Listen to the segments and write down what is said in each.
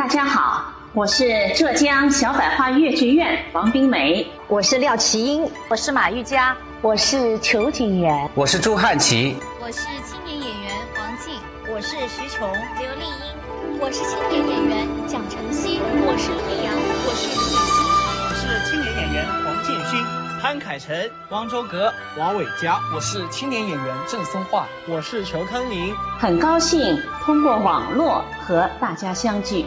大家好，我是浙江小百花越剧院王冰梅，我是廖奇英，我是马玉佳，我是裘景媛，我是朱汉琪，我是青年演员王静，我是徐琼、刘丽英，我是青年演员蒋晨曦，我是易阳，我是李欣，我是青年演员黄建勋、潘凯成、汪周革、王伟佳，我是青年演员郑松桦，我是裘康宁。很高兴通过网络和大家相聚。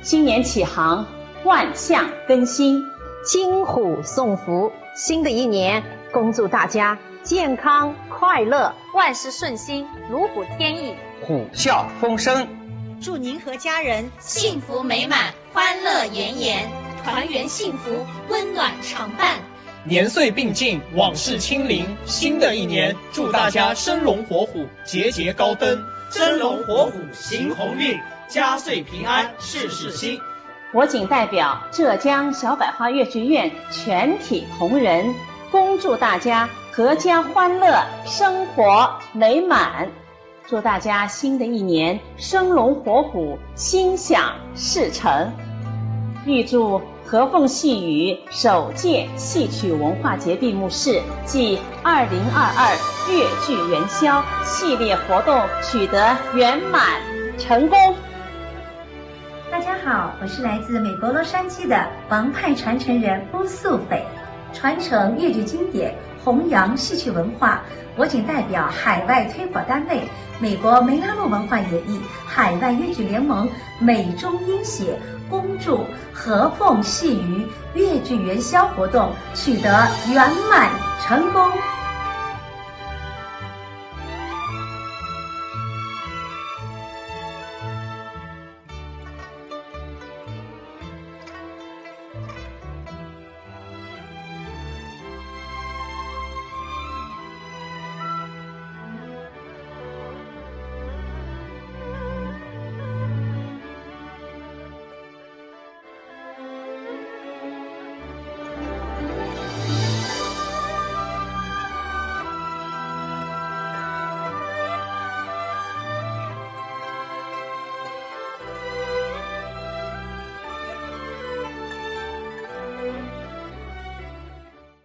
新年启航，万象更新，金虎送福。新的一年，恭祝大家健康快乐，万事顺心，如虎添翼，虎啸风生。祝您和家人幸福美满，欢乐延延，团圆幸福，温暖常伴。年岁并进，往事清零。新的一年，祝大家生龙活虎，节节高登，生龙活虎行鸿运，家岁平安事事兴。我谨代表浙江小百花越剧院全体同仁，恭祝大家阖家欢乐，生活美满。祝大家新的一年生龙活虎，心想事成。预祝和凤戏语首届戏曲文化节闭幕式暨2022越剧元宵系列活动取得圆满成功。大家好，我是来自美国洛杉矶的王派传承人乌素斐，传承越剧经典，弘扬戏曲文化。我谨代表海外推广单位美国梅拉诺文化演艺海外越剧联盟美中英协，恭祝和凤戏语越剧元宵活动取得圆满成功。